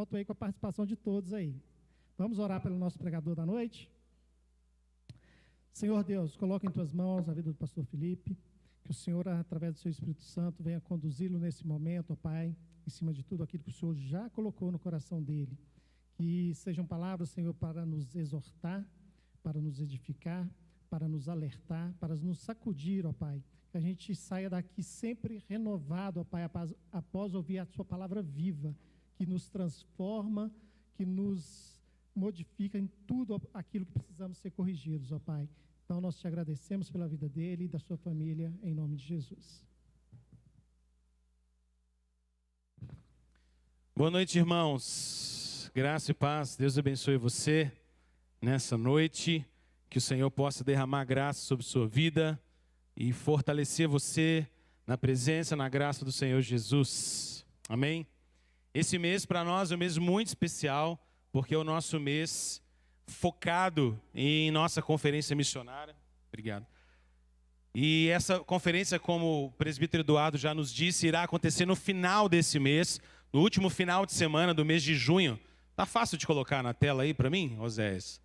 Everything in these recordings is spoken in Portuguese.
conto aí com a participação de todos aí. Vamos orar pelo nosso pregador da noite? Senhor Deus, coloca em tuas mãos a vida do pastor Felipe, que o Senhor, através do seu Espírito Santo, venha conduzi-lo nesse momento, ó Pai, em cima de tudo aquilo que o Senhor já colocou no coração dele. Que sejam palavras, Senhor, para nos exortar, para nos edificar, para nos alertar, para nos sacudir, ó Pai. Que a gente saia daqui sempre renovado, ó Pai, após ouvir a sua palavra viva, que nos transforma, que nos modifica em tudo aquilo que precisamos ser corrigidos, ó Pai. Então, nós te agradecemos pela vida dele e da sua família, em nome de Jesus. Boa noite, irmãos. Graça e paz. Deus abençoe você nessa noite. Que o Senhor possa derramar graça sobre sua vida e fortalecer você na presença, na graça do Senhor Jesus. Amém? Esse mês para nós é um mês muito especial, porque é o nosso mês focado em nossa conferência missionária. Obrigado. E essa conferência, como o presbítero Eduardo já nos disse, irá acontecer no final desse mês, no último final de semana do mês de junho. Tá fácil de colocar na tela aí para mim, Oséias?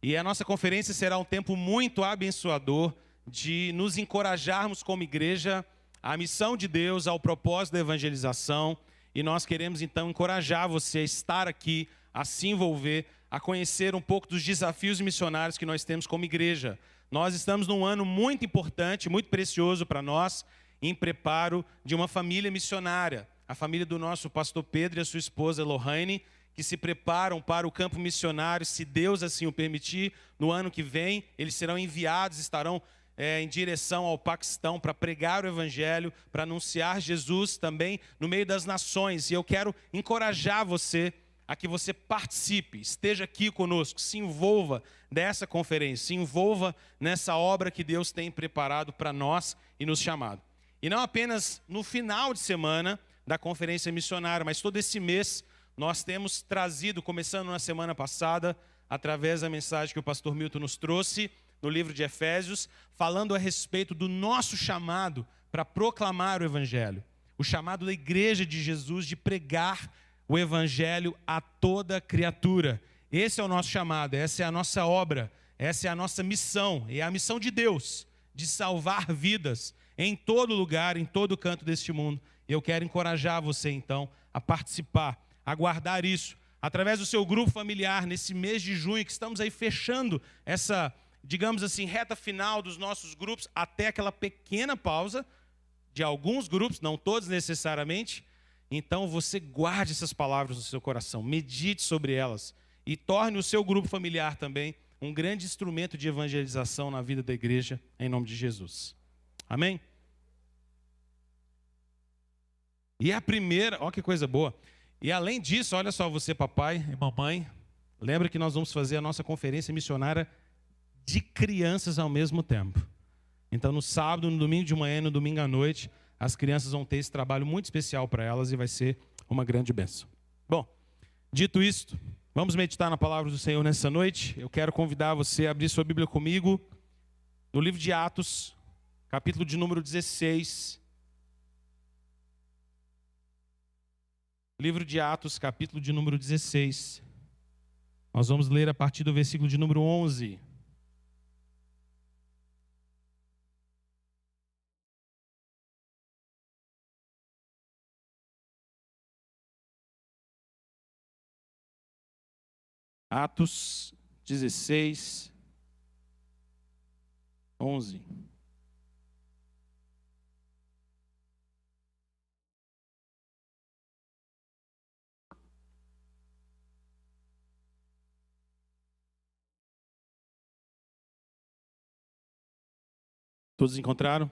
E a nossa conferência será um tempo muito abençoador de nos encorajarmos como igreja à missão de Deus, ao propósito da evangelização. E nós queremos então encorajar você a estar aqui, a se envolver, a conhecer um pouco dos desafios missionários que nós temos como igreja. Nós estamos num ano muito importante, muito precioso para nós, em preparo de uma família missionária. A família do nosso pastor Pedro e a sua esposa Lohane, que se preparam para o campo missionário, se Deus assim o permitir. No ano que vem, eles serão enviados, estarão em direção ao Paquistão para pregar o Evangelho, para anunciar Jesus também no meio das nações. E eu quero encorajar você a que você participe, esteja aqui conosco, se envolva nessa conferência, se envolva nessa obra que Deus tem preparado para nós e nos chamado. E não apenas no final de semana da conferência missionária, mas todo esse mês nós temos trazido, começando na semana passada, através da mensagem que o pastor Milton nos trouxe, no livro de Efésios, falando a respeito do nosso chamado para proclamar o Evangelho. O chamado da igreja de Jesus de pregar o Evangelho a toda criatura. Esse é o nosso chamado, essa é a nossa obra, essa é a nossa missão, é a missão de Deus, de salvar vidas em todo lugar, em todo canto deste mundo. Eu quero encorajar você, então, a participar, a guardar isso, através do seu grupo familiar, nesse mês de junho, que estamos aí fechando essa, digamos assim, reta final dos nossos grupos, até aquela pequena pausa de alguns grupos, não todos necessariamente. Então você guarde essas palavras no seu coração, medite sobre elas e torne o seu grupo familiar também um grande instrumento de evangelização na vida da igreja, em nome de Jesus. Amém? E a primeira, olha que coisa boa. E além disso, olha só você, papai e mamãe, lembra que nós vamos fazer a nossa conferência missionária de crianças ao mesmo tempo. Então no sábado, no domingo de manhã e no domingo à noite, as crianças vão ter esse trabalho muito especial para elas e vai ser uma grande bênção. Bom, dito isto, vamos meditar na palavra do Senhor nessa noite. Eu quero convidar você a abrir sua Bíblia comigo no livro de Atos, capítulo de número 16. Livro de Atos, capítulo de número 16. Nós vamos ler a partir do versículo de número 11. Atos 16, 11. Todos encontraram?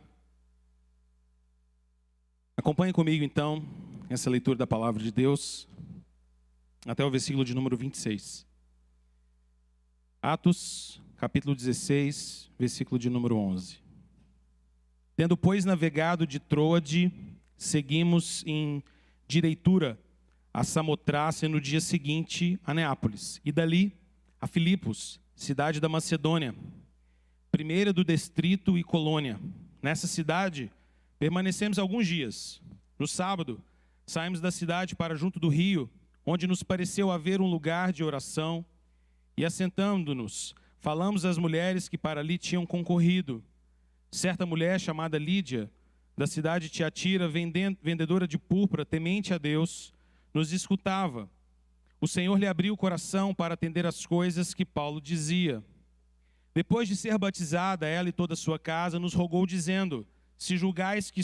Acompanhe comigo então essa leitura da palavra de Deus até o versículo de número 26. Atos, capítulo 16, versículo de número 11. Tendo, pois, navegado de Troade, seguimos em direitura a Samotrácia no dia seguinte a Neápolis, e dali a Filipos, cidade da Macedônia, primeira do distrito e colônia. Nessa cidade permanecemos alguns dias. No sábado, saímos da cidade para junto do rio, onde nos pareceu haver um lugar de oração, e assentando-nos, falamos às mulheres que para ali tinham concorrido. Certa mulher chamada Lídia, da cidade de Tiatira, vendedora de púrpura, temente a Deus, nos escutava. O Senhor lhe abriu o coração para atender às coisas que Paulo dizia. Depois de ser batizada, ela e toda a sua casa, nos rogou dizendo: se julgais que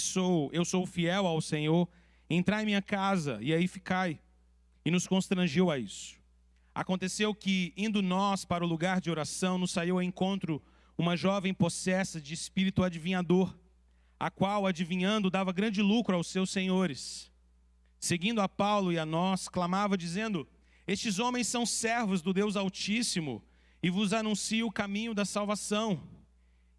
eu sou fiel ao Senhor, entrai em minha casa e aí ficai. E nos constrangiu a isso. Aconteceu que, indo nós para o lugar de oração, nos saiu ao encontro uma jovem possessa de espírito adivinhador, a qual, adivinhando, dava grande lucro aos seus senhores. Seguindo a Paulo e a nós, clamava dizendo: estes homens são servos do Deus Altíssimo e vos anunciam o caminho da salvação.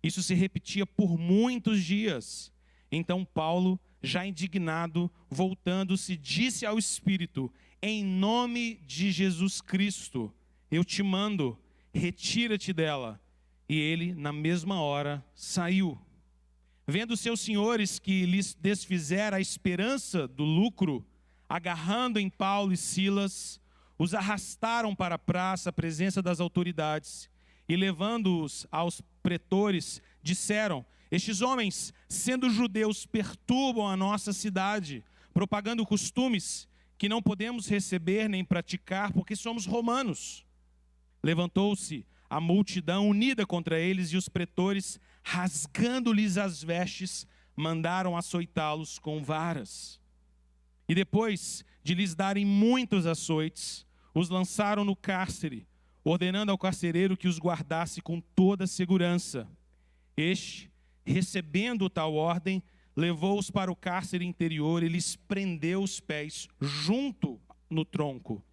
Isso se repetia por muitos dias. Então Paulo, já indignado, voltando-se, disse ao Espírito: em nome de Jesus Cristo, eu te mando, retira-te dela. E ele, na mesma hora, saiu. Vendo seus senhores que lhes desfizera a esperança do lucro, agarrando em Paulo e Silas, os arrastaram para a praça, à presença das autoridades, e levando-os aos pretores, disseram: estes homens, sendo judeus, perturbam a nossa cidade, propagando costumes que não podemos receber nem praticar, porque somos romanos. Levantou-se a multidão unida contra eles, e os pretores, rasgando-lhes as vestes, mandaram açoitá-los com varas. E depois de lhes darem muitos açoites, os lançaram no cárcere, ordenando ao carcereiro que os guardasse com toda a segurança. Este, recebendo tal ordem, levou-os para o cárcere interior e lhes prendeu os pés junto no tronco.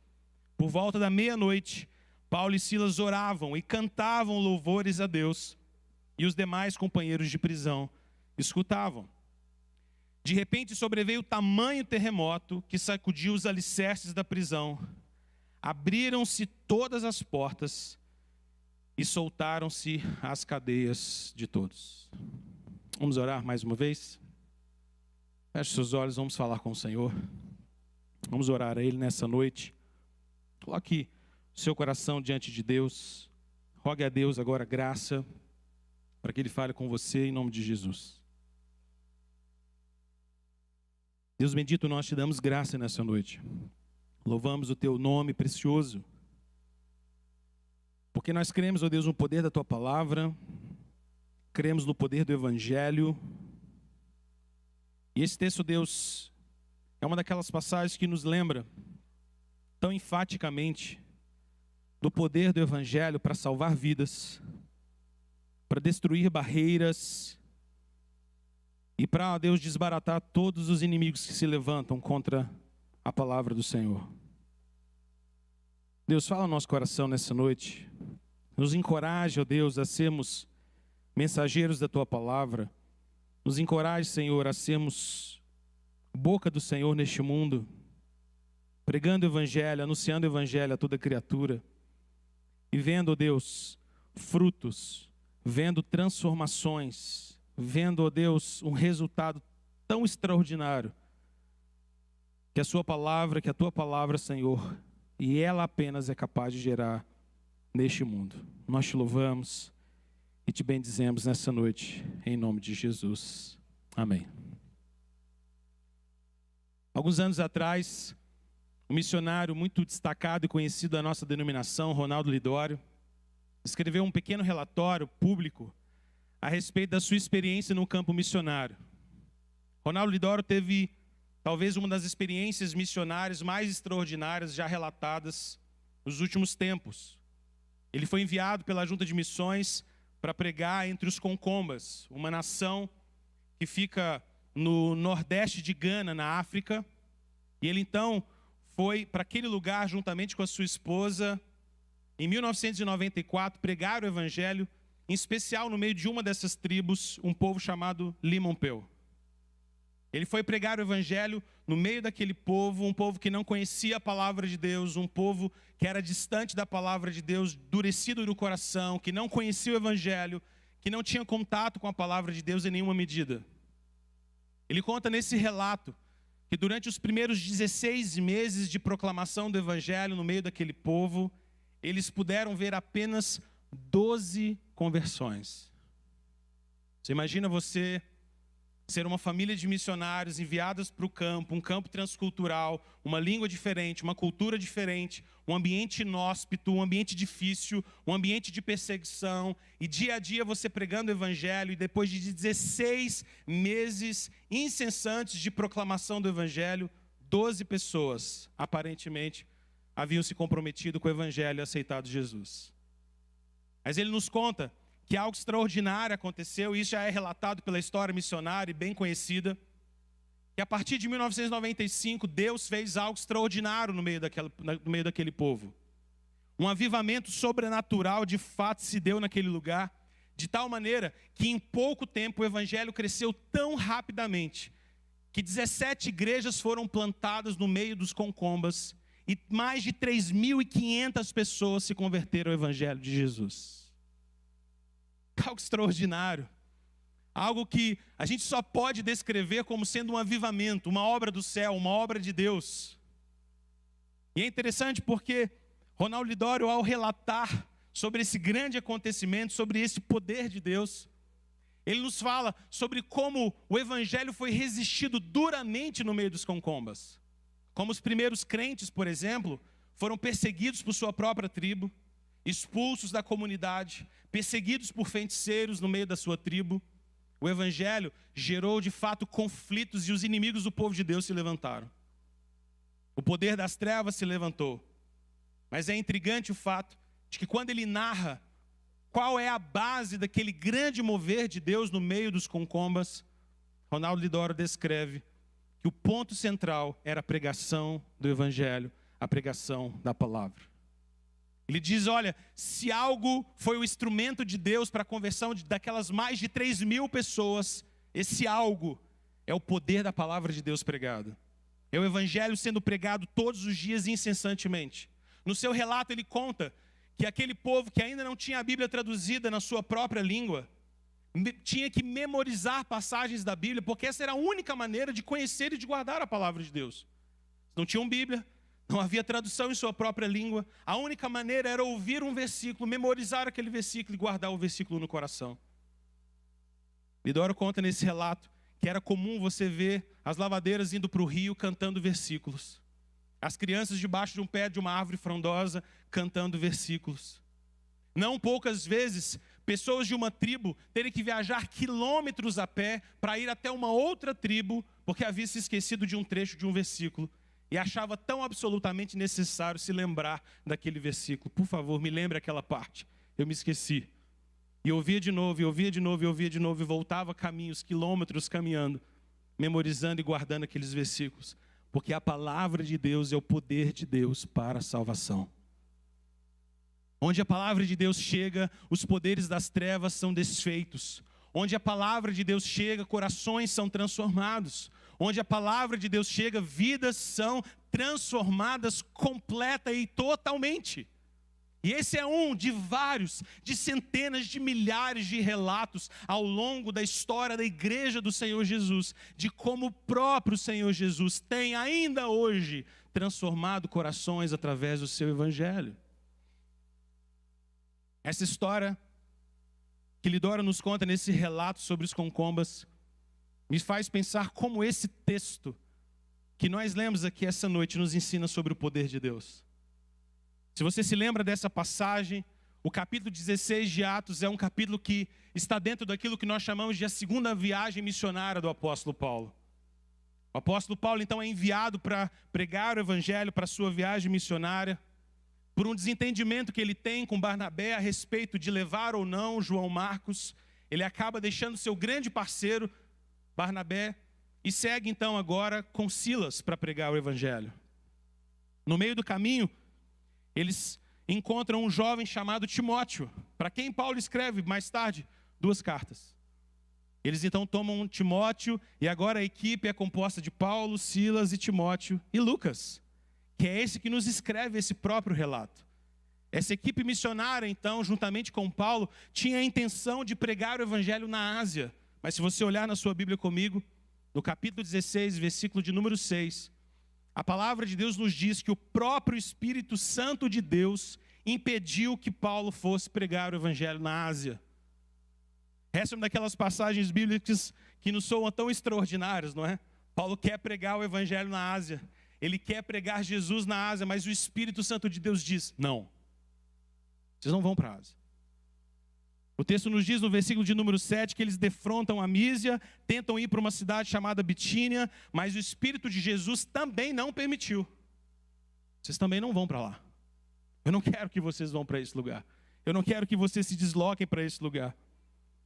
Por volta da meia-noite, Paulo e Silas oravam e cantavam louvores a Deus, e os demais companheiros de prisão escutavam. De repente sobreveio tamanho terremoto que sacudiu os alicerces da prisão. Abriram-se todas as portas e soltaram-se as cadeias de todos. Vamos orar mais uma vez? Feche seus olhos, vamos falar com o Senhor. Vamos orar a Ele nessa noite. Coloque seu coração diante de Deus. Rogue a Deus agora graça para que Ele fale com você em nome de Jesus. Deus bendito, nós te damos graça nessa noite. Louvamos o teu nome precioso. Porque nós cremos, ó Deus, no poder da tua palavra. Cremos no poder do Evangelho. E esse texto, Deus, é uma daquelas passagens que nos lembra tão enfaticamente do poder do Evangelho para salvar vidas, para destruir barreiras e para, Deus, desbaratar todos os inimigos que se levantam contra a palavra do Senhor. Deus, fala no nosso coração nessa noite. Nos encoraje, ó Deus, a sermos mensageiros da tua palavra. Nos encoraje, Senhor, a sermos boca do Senhor neste mundo, pregando o Evangelho, anunciando o Evangelho a toda criatura, e vendo, ó Deus, frutos, vendo transformações, vendo, ó Deus, um resultado tão extraordinário, que a sua palavra, que a tua palavra, Senhor, e ela apenas é capaz de gerar neste mundo. Nós te louvamos e te bendizemos nessa noite, em nome de Jesus. Amém. Alguns anos atrás, um missionário muito destacado e conhecido da nossa denominação, Ronaldo Lidório, escreveu um pequeno relatório público a respeito da sua experiência no campo missionário. Ronaldo Lidório teve talvez uma das experiências missionárias mais extraordinárias já relatadas nos últimos tempos. Ele foi enviado pela Junta de Missões para pregar entre os Concombas, uma nação que fica no nordeste de Gana, na África. E ele então foi para aquele lugar juntamente com a sua esposa, em 1994, pregar o Evangelho, em especial no meio de uma dessas tribos, um povo chamado Limonpeu. Ele foi pregar o Evangelho no meio daquele povo, um povo que não conhecia a palavra de Deus, um povo que era distante da palavra de Deus, endurecido no coração, que não conhecia o Evangelho, que não tinha contato com a palavra de Deus em nenhuma medida. Ele conta nesse relato que durante os primeiros 16 meses de proclamação do evangelho no meio daquele povo, eles puderam ver apenas 12 conversões. Você imagina você ser uma família de missionários enviados para o campo, um campo transcultural, uma língua diferente, uma cultura diferente, um ambiente inóspito, um ambiente difícil, um ambiente de perseguição, e dia a dia você pregando o evangelho, e depois de 16 meses incessantes de proclamação do evangelho, 12 pessoas, aparentemente, haviam se comprometido com o evangelho e aceitado Jesus. Mas ele nos conta que algo extraordinário aconteceu, e isso já é relatado pela história missionária e bem conhecida, que a partir de 1995, Deus fez algo extraordinário no meio daquele povo. Um avivamento sobrenatural de fato se deu naquele lugar, de tal maneira que em pouco tempo o evangelho cresceu tão rapidamente, que 17 igrejas foram plantadas no meio dos concombas, e mais de 3.500 pessoas se converteram ao evangelho de Jesus. Algo extraordinário, algo que a gente só pode descrever como sendo um avivamento, uma obra do céu, uma obra de Deus. E é interessante porque Ronaldo Lidório, ao relatar sobre esse grande acontecimento, sobre esse poder de Deus, ele nos fala sobre como o evangelho foi resistido duramente no meio dos concombas. Como os primeiros crentes, por exemplo, foram perseguidos por sua própria tribo, expulsos da comunidade, perseguidos por feiticeiros no meio da sua tribo. O evangelho gerou de fato conflitos e os inimigos do povo de Deus se levantaram. O poder das trevas se levantou. Mas é intrigante o fato de que quando ele narra qual é a base daquele grande mover de Deus no meio dos concombas, Ronaldo Lidório descreve que o ponto central era a pregação do evangelho, a pregação da palavra. Ele diz, olha, se algo foi o instrumento de Deus para a conversão daquelas mais de 3.000 pessoas, esse algo é o poder da palavra de Deus pregada. É o evangelho sendo pregado todos os dias incessantemente. No seu relato ele conta que aquele povo que ainda não tinha a Bíblia traduzida na sua própria língua, tinha que memorizar passagens da Bíblia, porque essa era a única maneira de conhecer e de guardar a palavra de Deus. Não tinham Bíblia, não havia tradução em sua própria língua. A única maneira era ouvir um versículo, memorizar aquele versículo e guardar o versículo no coração. Lidório conta nesse relato que era comum você ver as lavadeiras indo para o rio cantando versículos. As crianças debaixo de um pé de uma árvore frondosa cantando versículos. Não poucas vezes, pessoas de uma tribo terem que viajar quilômetros a pé para ir até uma outra tribo, porque havia se esquecido de um trecho de um versículo. E achava tão absolutamente necessário se lembrar daquele versículo. Por favor, me lembre aquela parte. Eu me esqueci. E ouvia de novo, e ouvia de novo, e ouvia de novo, e voltava caminhos, quilômetros caminhando, memorizando e guardando aqueles versículos. Porque a palavra de Deus é o poder de Deus para a salvação. Onde a palavra de Deus chega, os poderes das trevas são desfeitos. Onde a palavra de Deus chega, corações são transformados. Onde a palavra de Deus chega, vidas são transformadas completa e totalmente. E esse é um de vários, de centenas de milhares de relatos ao longo da história da igreja do Senhor Jesus, de como o próprio Senhor Jesus tem ainda hoje transformado corações através do seu evangelho. Essa história que Lidório nos conta nesse relato sobre os concombas me faz pensar como esse texto que nós lemos aqui essa noite nos ensina sobre o poder de Deus. Se você se lembra dessa passagem, o capítulo 16 de Atos é um capítulo que está dentro daquilo que nós chamamos de a segunda viagem missionária do apóstolo Paulo. O apóstolo Paulo então é enviado para pregar o evangelho para a sua viagem missionária, por um desentendimento que ele tem com Barnabé a respeito de levar ou não João Marcos. Ele acaba deixando seu grande parceiro Barnabé e segue então agora com Silas para pregar o evangelho. No meio do caminho, eles encontram um jovem chamado Timóteo, para quem Paulo escreve mais tarde 2 cartas. Eles então tomam Timóteo e agora a equipe é composta de Paulo, Silas e Timóteo e Lucas, que é esse que nos escreve esse próprio relato. Essa equipe missionária então, juntamente com Paulo, tinha a intenção de pregar o evangelho na Ásia. Mas se você olhar na sua Bíblia comigo, no capítulo 16, versículo de número 6, a palavra de Deus nos diz que o próprio Espírito Santo de Deus impediu que Paulo fosse pregar o evangelho na Ásia. Essa é uma daquelas passagens bíblicas que nos soam tão extraordinárias, não é? Paulo quer pregar o evangelho na Ásia, ele quer pregar Jesus na Ásia, mas o Espírito Santo de Deus diz, não, vocês não vão para a Ásia. O texto nos diz no versículo de número 7 que eles defrontam a Mísia, tentam ir para uma cidade chamada Bitínia, mas o Espírito de Jesus também não permitiu. Vocês também não vão para lá. Eu não quero que vocês vão para esse lugar. Eu não quero que vocês se desloquem para esse lugar.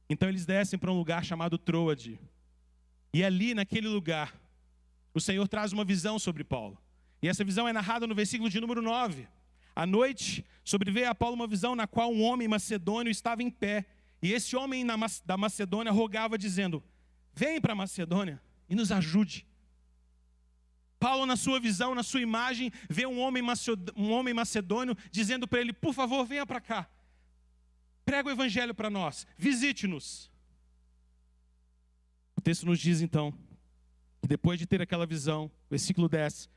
Então eles descem para um lugar chamado Troade. E ali, naquele lugar, o Senhor traz uma visão sobre Paulo. E essa visão é narrada no versículo de número 9. À noite, sobreveio a Paulo uma visão na qual um homem macedônio estava em pé. E esse homem da Macedônia rogava dizendo, vem para a Macedônia e nos ajude. Paulo, na sua visão, na sua imagem, vê um homem macedônio dizendo para ele, por favor, venha para cá. Prega o evangelho para nós, visite-nos. O texto nos diz então, que depois de ter aquela visão, versículo 10,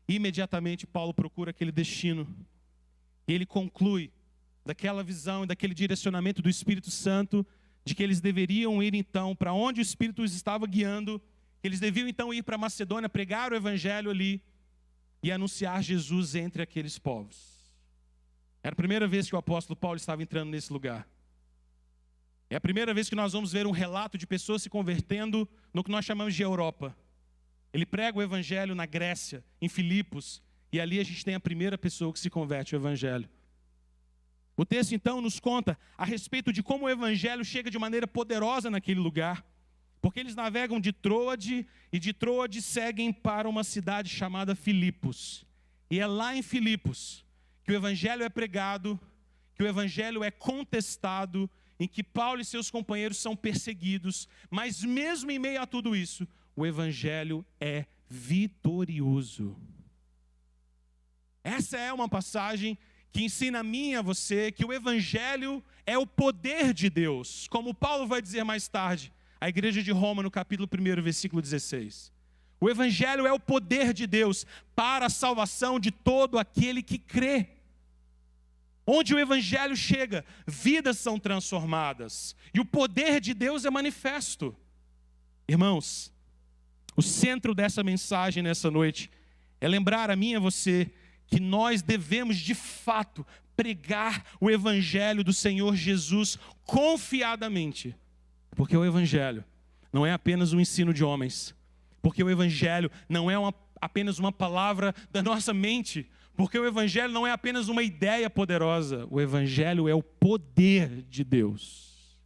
imediatamente Paulo procura aquele destino. E ele conclui daquela visão e daquele direcionamento do Espírito Santo, de que eles deveriam ir então para onde o Espírito os estava guiando, que eles deviam então ir para a Macedônia, pregar o evangelho ali e anunciar Jesus entre aqueles povos. Era a primeira vez que o apóstolo Paulo estava entrando nesse lugar. É a primeira vez que nós vamos ver um relato de pessoas se convertendo no que nós chamamos de Europa. Ele prega o evangelho na Grécia, em Filipos, e ali a gente tem a primeira pessoa que se converte ao evangelho. O texto então nos conta a respeito de como o evangelho chega de maneira poderosa naquele lugar, porque eles navegam de Troade e de Troade seguem para uma cidade chamada Filipos. E é lá em Filipos que o evangelho é pregado, que o evangelho é contestado, em que Paulo e seus companheiros são perseguidos, mas mesmo em meio a tudo isso, o evangelho é vitorioso. Essa é uma passagem que ensina a mim e a você que o evangelho é o poder de Deus, como Paulo vai dizer mais tarde, a igreja de Roma no capítulo 1, versículo 16. O evangelho é o poder de Deus para a salvação de todo aquele que crê. Onde o evangelho chega, vidas são transformadas e o poder de Deus é manifesto. Irmãos, o centro dessa mensagem nessa noite é lembrar a mim e a você que nós devemos de fato pregar o evangelho do Senhor Jesus confiadamente, porque o evangelho não é apenas um ensino de homens, porque o evangelho não é apenas uma palavra da nossa mente, porque o evangelho não é apenas uma ideia poderosa, o evangelho é o poder de Deus.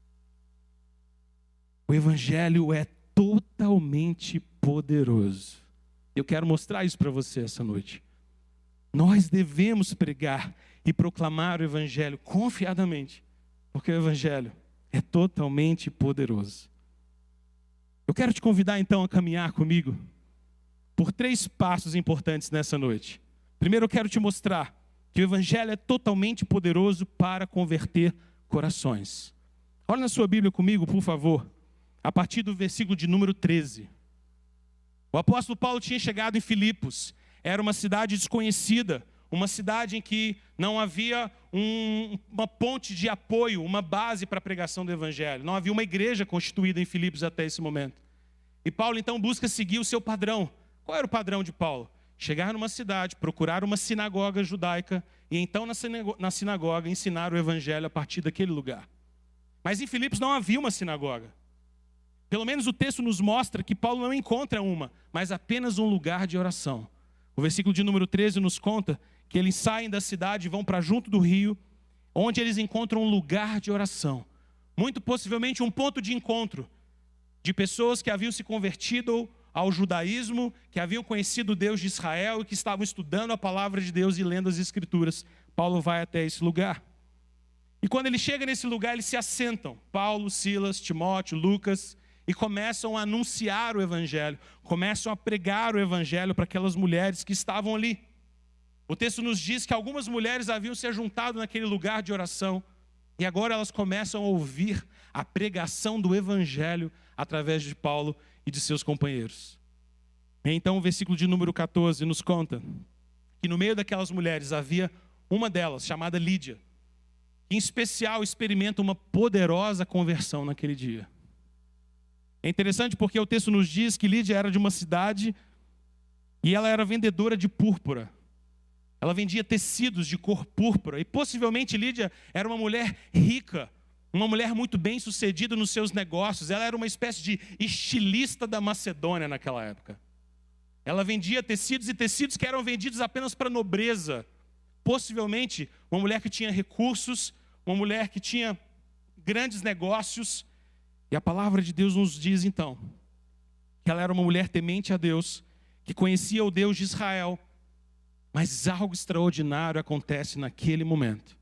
O evangelho é totalmente poderoso. Eu quero mostrar isso para você essa noite. Nós devemos pregar e proclamar o evangelho confiadamente, porque o evangelho é totalmente poderoso. Eu quero te convidar então a caminhar comigo por 3 passos importantes nessa noite. Primeiro eu quero te mostrar que o evangelho é totalmente poderoso para converter corações. Olha na sua Bíblia comigo, por favor, a partir do versículo de número 13. O apóstolo Paulo tinha chegado em Filipos. Era uma cidade desconhecida, uma cidade em que não havia uma ponte de apoio, uma base para a pregação do evangelho. Não havia uma igreja constituída em Filipos até esse momento. E Paulo então busca seguir o seu padrão. Qual era o padrão de Paulo? Chegar numa cidade, procurar uma sinagoga judaica e então na sinagoga ensinar o evangelho a partir daquele lugar. Mas em Filipos não havia uma sinagoga. Pelo menos o texto nos mostra que Paulo não encontra uma, mas apenas um lugar de oração. O versículo de número 13 nos conta que eles saem da cidade e vão para junto do rio, onde eles encontram um lugar de oração. Muito possivelmente um ponto de encontro de pessoas que haviam se convertido ao judaísmo, que haviam conhecido o Deus de Israel e que estavam estudando a palavra de Deus e lendo as escrituras. Paulo vai até esse lugar. E quando ele chega nesse lugar, eles se assentam. Paulo, Silas, Timóteo, Lucas, e começam a anunciar o evangelho, começam a pregar o evangelho para aquelas mulheres que estavam ali. O texto nos diz que algumas mulheres haviam se ajuntado naquele lugar de oração, e agora elas começam a ouvir a pregação do evangelho através de Paulo e de seus companheiros. Então o versículo de número 14 nos conta que no meio daquelas mulheres havia uma delas, chamada Lídia, que em especial experimenta uma poderosa conversão naquele dia. É interessante porque o texto nos diz que Lídia era de uma cidade e ela era vendedora de púrpura. Ela vendia tecidos de cor púrpura e possivelmente Lídia era uma mulher rica, uma mulher muito bem sucedida nos seus negócios. Ela era uma espécie de estilista da Macedônia naquela época. Ela vendia tecidos e tecidos que eram vendidos apenas para nobreza. Possivelmente uma mulher que tinha recursos, uma mulher que tinha grandes negócios. E a palavra de Deus nos diz então que ela era uma mulher temente a Deus, que conhecia o Deus de Israel. Mas algo extraordinário acontece naquele momento.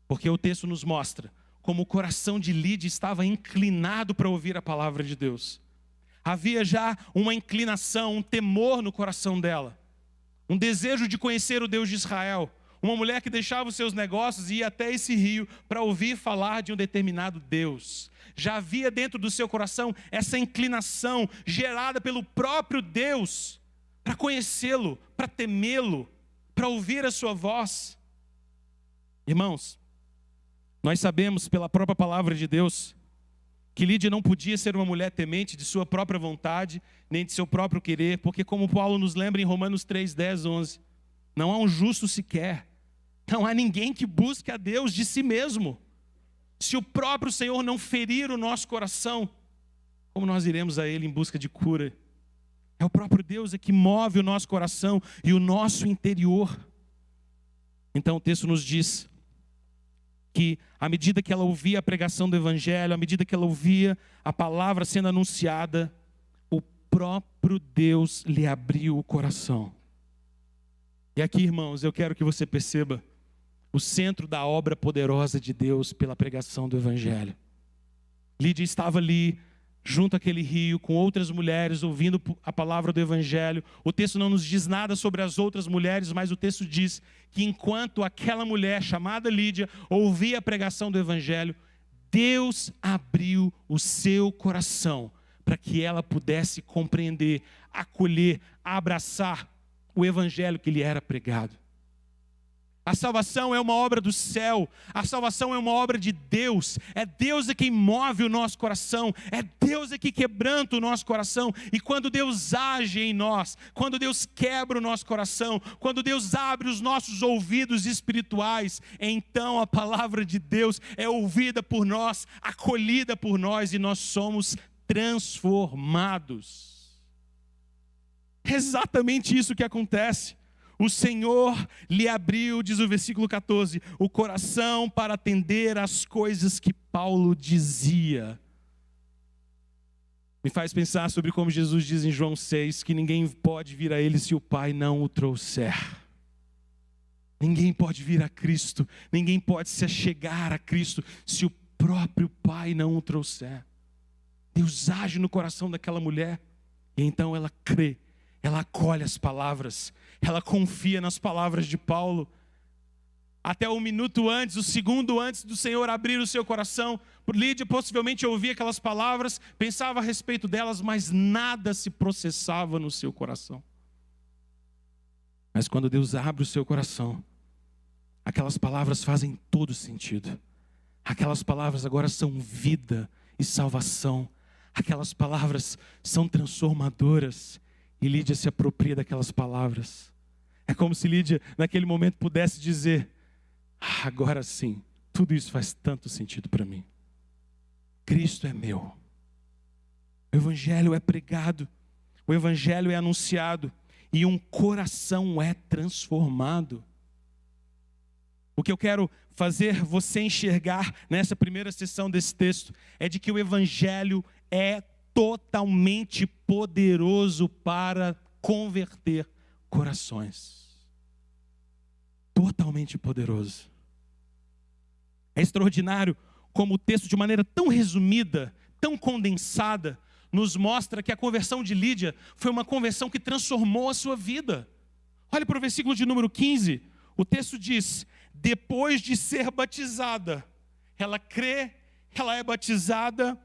Porque o texto nos mostra como o coração de Lídia estava inclinado para ouvir a palavra de Deus. Havia já uma inclinação, um temor no coração dela. Um desejo de conhecer o Deus de Israel. Uma mulher que deixava os seus negócios e ia até esse rio para ouvir falar de um determinado Deus. Já havia dentro do seu coração essa inclinação gerada pelo próprio Deus para conhecê-lo, para temê-lo, para ouvir a sua voz. Irmãos, nós sabemos pela própria palavra de Deus que Lídia não podia ser uma mulher temente de sua própria vontade, nem de seu próprio querer, porque como Paulo nos lembra em Romanos 3, 10, 11, não há um justo sequer, não há ninguém que busque a Deus de si mesmo. Se o próprio Senhor não ferir o nosso coração, como nós iremos a Ele em busca de cura? É o próprio Deus que move o nosso coração e o nosso interior. Então o texto nos diz que à medida que ela ouvia a pregação do Evangelho, à medida que ela ouvia a palavra sendo anunciada, o próprio Deus lhe abriu o coração. E aqui, irmãos, eu quero que você perceba o centro da obra poderosa de Deus pela pregação do Evangelho. Lídia estava ali, junto àquele rio, com outras mulheres, ouvindo a palavra do Evangelho. O texto não nos diz nada sobre as outras mulheres, mas o texto diz que enquanto aquela mulher, chamada Lídia, ouvia a pregação do Evangelho, Deus abriu o seu coração para que ela pudesse compreender, acolher, abraçar o Evangelho que lhe era pregado. A salvação é uma obra do céu, a salvação é uma obra de Deus, é Deus quem move o nosso coração, é Deus que quebranta o nosso coração, e quando Deus age em nós, quando Deus quebra o nosso coração, quando Deus abre os nossos ouvidos espirituais, então a palavra de Deus é ouvida por nós, acolhida por nós, e nós somos transformados. É exatamente isso que acontece. O Senhor lhe abriu, diz o versículo 14, o coração para atender às coisas que Paulo dizia. Me faz pensar sobre como Jesus diz em João 6, que ninguém pode vir a Ele se o Pai não o trouxer. Ninguém pode vir a Cristo, ninguém pode se achegar a Cristo se o próprio Pai não o trouxer. Deus age no coração daquela mulher, e então ela crê. Ela acolhe as palavras, ela confia nas palavras de Paulo. Até um minuto antes, o segundo antes do Senhor abrir o seu coração, Lídia possivelmente ouvia aquelas palavras, pensava a respeito delas, mas nada se processava no seu coração. Mas quando Deus abre o seu coração, aquelas palavras fazem todo sentido. Aquelas palavras agora são vida e salvação. Aquelas palavras são transformadoras. E Lídia se apropria daquelas palavras. É como se Lídia, naquele momento, pudesse dizer: agora sim, tudo isso faz tanto sentido para mim. Cristo é meu. O Evangelho é pregado, o Evangelho é anunciado, e um coração é transformado. O que eu quero fazer você enxergar nessa primeira sessão desse texto é de que o Evangelho é totalmente poderoso para converter corações. Totalmente poderoso. É extraordinário como o texto, de maneira tão resumida, tão condensada, nos mostra que a conversão de Lídia foi uma conversão que transformou a sua vida. Olha para o versículo de número 15. O texto diz: depois de ser batizada, ela crê, ela é batizada,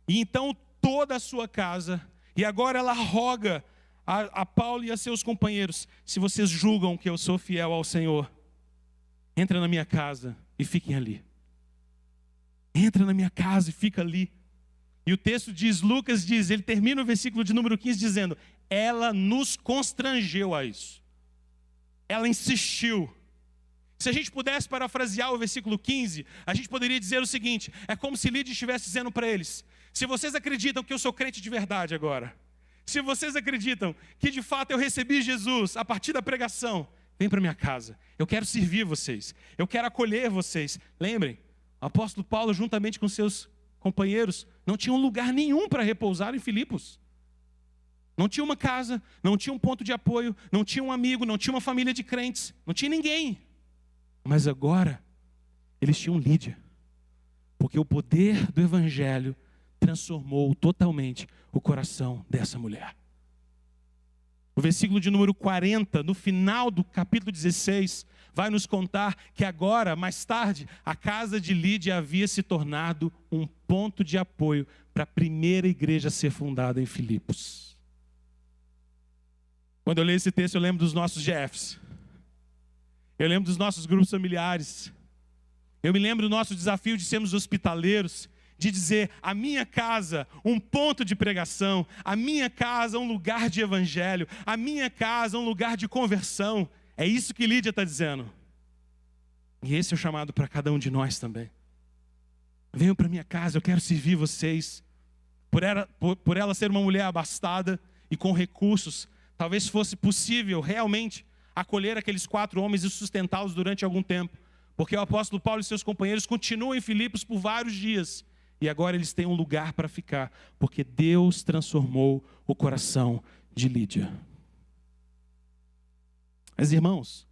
e então toda a sua casa. E agora ela roga a Paulo e a seus companheiros: se vocês julgam que eu sou fiel ao Senhor, entra na minha casa e fiquem ali. Entra na minha casa e fica ali. E o texto diz, Lucas diz, ele termina o versículo de número 15 dizendo: ela nos constrangeu a isso. Ela insistiu. Se a gente pudesse parafrasear o versículo 15, a gente poderia dizer o seguinte: é como se Lídia estivesse dizendo para eles: se vocês acreditam que eu sou crente de verdade agora, se vocês acreditam que de fato eu recebi Jesus a partir da pregação, vem para minha casa, eu quero servir vocês, eu quero acolher vocês. Lembrem, o apóstolo Paulo, juntamente com seus companheiros, não tinham lugar nenhum para repousar em Filipos. Não tinha uma casa, não tinha um ponto de apoio, não tinha um amigo, não tinha uma família de crentes, não tinha ninguém. Mas agora, eles tinham Lídia, porque o poder do evangelho transformou totalmente o coração dessa mulher. O versículo de número 40, no final do capítulo 16, vai nos contar que agora, mais tarde, a casa de Lídia havia se tornado um ponto de apoio para a primeira igreja a ser fundada em Filipos. Quando eu leio esse texto, eu lembro dos nossos GFs. Eu lembro dos nossos grupos familiares. Eu me lembro do nosso desafio de sermos hospitaleiros, de dizer: a minha casa, um ponto de pregação, a minha casa, um lugar de evangelho, a minha casa, um lugar de conversão. É isso que Lídia está dizendo. E esse é o chamado para cada um de nós também. Venham para minha casa, eu quero servir vocês. Por ela ser uma mulher abastada e com recursos, talvez fosse possível realmente acolher aqueles 4 homens e sustentá-los durante algum tempo. Porque o apóstolo Paulo e seus companheiros continuam em Filipos por vários dias. E agora eles têm um lugar para ficar, porque Deus transformou o coração de Lídia. Mas irmãos,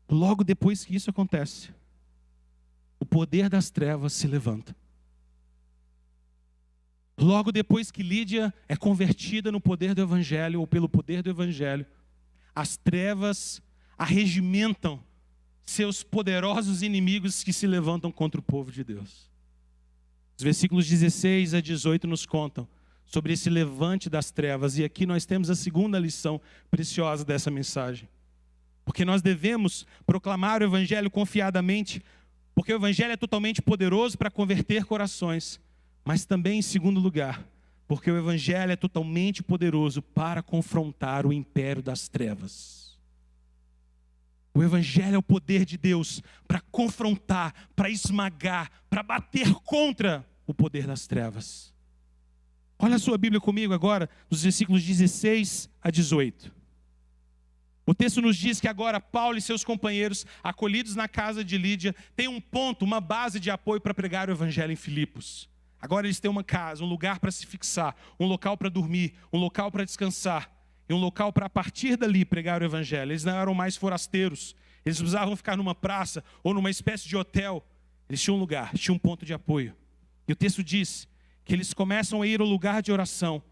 logo depois que isso acontece, o poder das trevas se levanta. Logo depois que Lídia é convertida no poder do evangelho, ou pelo poder do evangelho, as trevas arregimentam seus poderosos inimigos que se levantam contra o povo de Deus. Os versículos 16 a 18 nos contam sobre esse levante das trevas. E aqui nós temos a segunda lição preciosa dessa mensagem. Porque nós devemos proclamar o evangelho confiadamente, porque o evangelho é totalmente poderoso para converter corações. Mas também, em segundo lugar, porque o evangelho é totalmente poderoso para confrontar o império das trevas. O evangelho é o poder de Deus para confrontar, para esmagar, para bater contra o poder das trevas. Olha a sua Bíblia comigo agora, nos versículos 16 a 18. O texto nos diz que agora Paulo e seus companheiros, acolhidos na casa de Lídia, têm um ponto, uma base de apoio para pregar o evangelho em Filipos. Agora eles têm uma casa, um lugar para se fixar, um local para dormir, um local para descansar, e um local para, a partir dali, pregar o evangelho. Eles não eram mais forasteiros, eles precisavam ficar numa praça ou numa espécie de hotel. Eles tinham um lugar, tinham um ponto de apoio. E o texto diz que eles começam a ir ao lugar de oração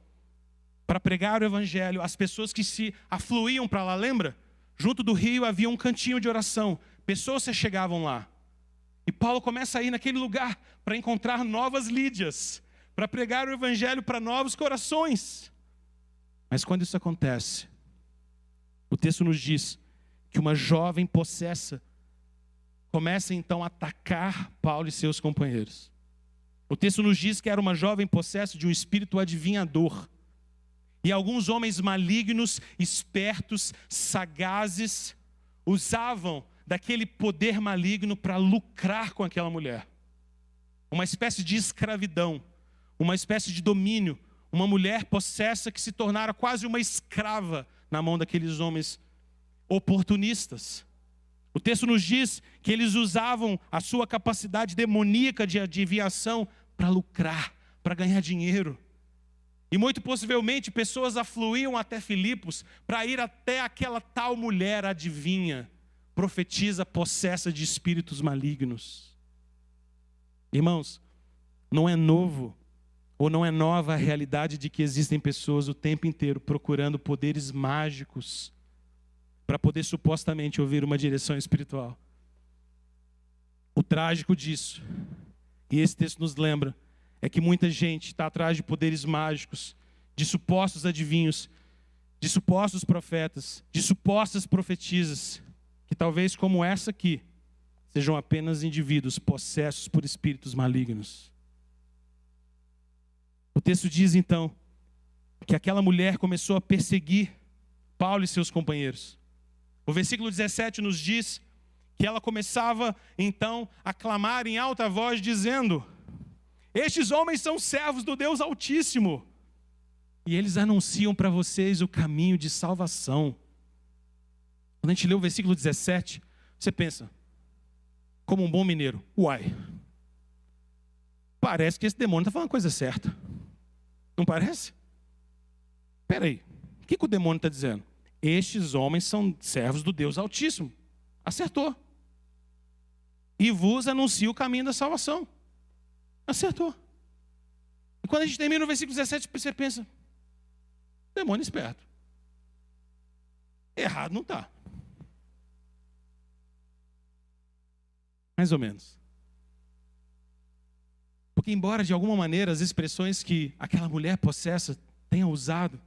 para pregar o evangelho. As pessoas que se afluíam para lá, lembra? Junto do rio havia um cantinho de oração, pessoas se chegavam lá. E Paulo começa a ir naquele lugar para encontrar novas Lídias, para pregar o evangelho para novos corações. Mas quando isso acontece, o texto nos diz que uma jovem possessa começa então a atacar Paulo e seus companheiros. O texto nos diz que era uma jovem possessa de um espírito adivinhador. E alguns homens malignos, espertos, sagazes, usavam daquele poder maligno para lucrar com aquela mulher. Uma espécie de escravidão, uma espécie de domínio, uma mulher possessa que se tornara quase uma escrava na mão daqueles homens oportunistas. O texto nos diz que eles usavam a sua capacidade demoníaca de adivinhação para lucrar, para ganhar dinheiro. E muito possivelmente pessoas afluíam até Filipos para ir até aquela tal mulher adivinha, profetiza possessa de espíritos malignos. Irmãos, não é novo ou não é nova a realidade de que existem pessoas o tempo inteiro procurando poderes mágicos para poder supostamente ouvir uma direção espiritual. O trágico disso, e esse texto nos lembra, é que muita gente está atrás de poderes mágicos, de supostos adivinhos, de supostos profetas, de supostas profetisas, que talvez como essa aqui, sejam apenas indivíduos possessos por espíritos malignos. O texto diz então que aquela mulher começou a perseguir Paulo e seus companheiros. O versículo 17 nos diz que ela começava então a clamar em alta voz dizendo: estes homens são servos do Deus Altíssimo e eles anunciam para vocês o caminho de salvação. Quando a gente lê o versículo 17, você pensa, como um bom mineiro, uai, parece que esse demônio está falando a coisa certa. Não parece? Espera aí, o que o demônio está dizendo? Estes homens são servos do Deus Altíssimo. Acertou. E vos anuncio o caminho da salvação. Acertou. E quando a gente termina o versículo 17, você pensa, demônio esperto. Errado não está. Mais ou menos. Porque embora de alguma maneira as expressões que aquela mulher possessa tenha usado,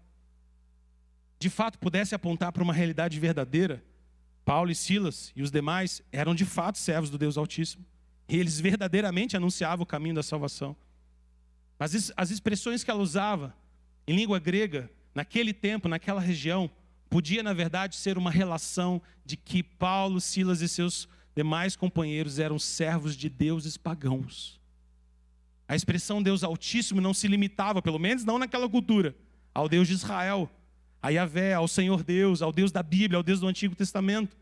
de fato pudesse apontar para uma realidade verdadeira, Paulo e Silas e os demais eram de fato servos do Deus Altíssimo. E eles verdadeiramente anunciavam o caminho da salvação. Mas as expressões que ela usava em língua grega, naquele tempo, naquela região, podia na verdade ser uma relação de que Paulo, Silas e seus demais companheiros eram servos de deuses pagãos. A expressão Deus Altíssimo não se limitava, pelo menos não naquela cultura, ao Deus de Israel, a Yahvé, ao Senhor Deus, ao Deus da Bíblia, ao Deus do Antigo Testamento.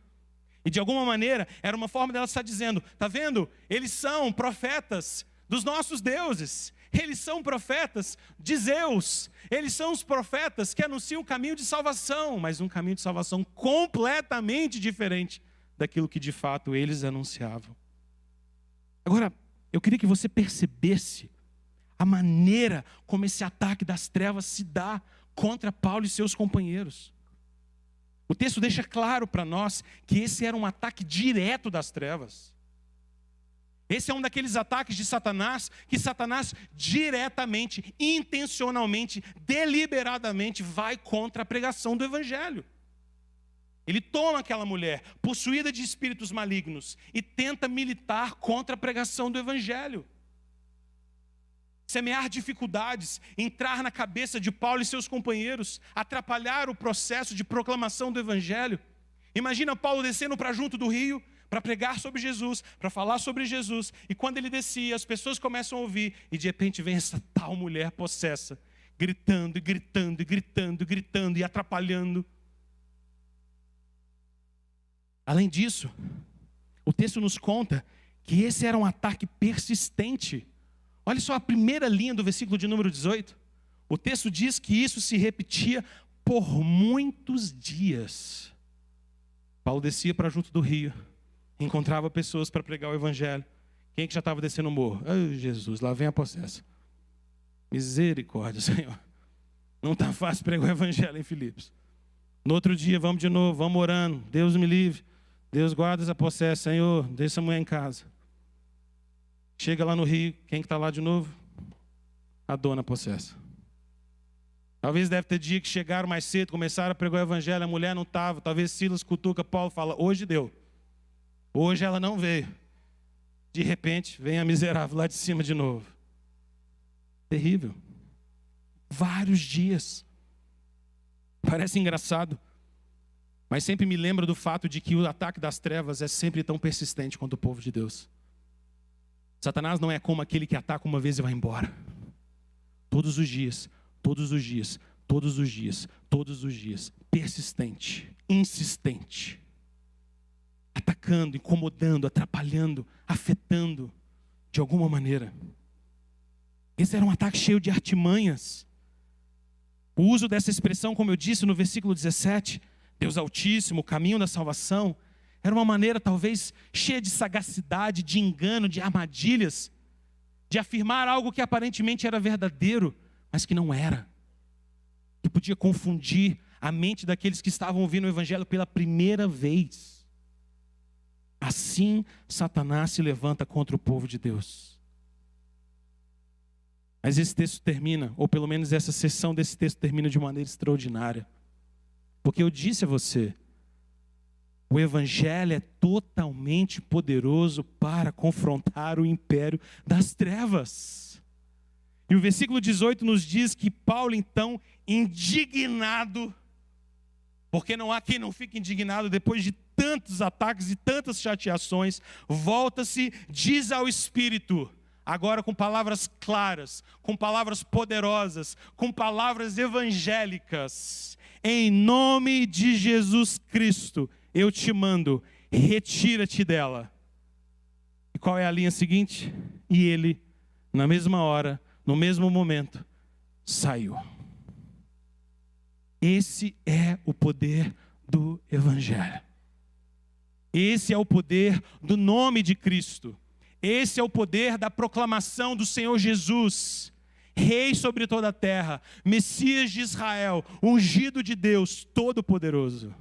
E de alguma maneira, era uma forma dela estar dizendo, tá vendo? Eles são profetas dos nossos deuses. Eles são profetas de Zeus. Eles são os profetas que anunciam o caminho de salvação, mas um caminho de salvação completamente diferente daquilo que de fato eles anunciavam. Agora, eu queria que você percebesse a maneira como esse ataque das trevas se dá contra Paulo e seus companheiros. O texto deixa claro para nós que esse era um ataque direto das trevas. Esse é um daqueles ataques de Satanás, que Satanás diretamente, intencionalmente, deliberadamente vai contra a pregação do Evangelho. Ele toma aquela mulher, possuída de espíritos malignos, e tenta militar contra a pregação do Evangelho. Semear dificuldades, entrar na cabeça de Paulo e seus companheiros, atrapalhar o processo de proclamação do Evangelho. Imagina Paulo descendo para junto do rio, para pregar sobre Jesus, para falar sobre Jesus, e quando ele descia, as pessoas começam a ouvir, e de repente vem essa tal mulher possessa, gritando, e gritando, e gritando, e gritando, e atrapalhando. Além disso, o texto nos conta que esse era um ataque persistente. Olha só a primeira linha do versículo de número 18. O texto diz que isso se repetia por muitos dias. Paulo descia para junto do rio, encontrava pessoas para pregar o Evangelho. Quem que já estava descendo o morro? Ai, Jesus, lá vem a possessa. Misericórdia, Senhor. Não está fácil pregar o Evangelho em Filipos. No outro dia, vamos de novo, vamos orando. Deus me livre. Deus guarda essa possessa, Senhor, deixa essa mulher em casa. Chega lá no rio, quem que está lá de novo? A dona possessa. Talvez deve ter dia que chegaram mais cedo, começaram a pregar o Evangelho, a mulher não estava. Talvez Silas cutuca Paulo e fala, hoje deu. Hoje ela não veio. De repente, vem a miserável lá de cima de novo. Terrível. Vários dias. Parece engraçado, mas sempre me lembra do fato de que o ataque das trevas é sempre tão persistente quanto o povo de Deus. Satanás não é como aquele que ataca uma vez e vai embora. Todos os dias, todos os dias, todos os dias, todos os dias. Persistente, insistente. Atacando, incomodando, atrapalhando, afetando de alguma maneira. Esse era um ataque cheio de artimanhas. O uso dessa expressão, como eu disse no versículo 17, Deus Altíssimo, o caminho da salvação, era uma maneira talvez cheia de sagacidade, de engano, de armadilhas, de afirmar algo que aparentemente era verdadeiro, mas que não era. Que podia confundir a mente daqueles que estavam ouvindo o Evangelho pela primeira vez. Assim, Satanás se levanta contra o povo de Deus. Mas esse texto termina, ou pelo menos essa sessão desse texto termina de maneira extraordinária. Porque eu disse a você, o Evangelho é totalmente poderoso para confrontar o império das trevas. E o versículo 18 nos diz que Paulo, então, indignado, porque não há quem não fique indignado depois de tantos ataques e tantas chateações, volta-se, diz ao Espírito, agora com palavras claras, com palavras poderosas, com palavras evangélicas, em nome de Jesus Cristo, eu te mando, retira-te dela. E qual é a linha seguinte? E ele, na mesma hora, no mesmo momento, saiu. Esse é o poder do Evangelho. Esse é o poder do nome de Cristo. Esse é o poder da proclamação do Senhor Jesus, Rei sobre toda a terra, Messias de Israel, ungido de Deus, Todo-Poderoso.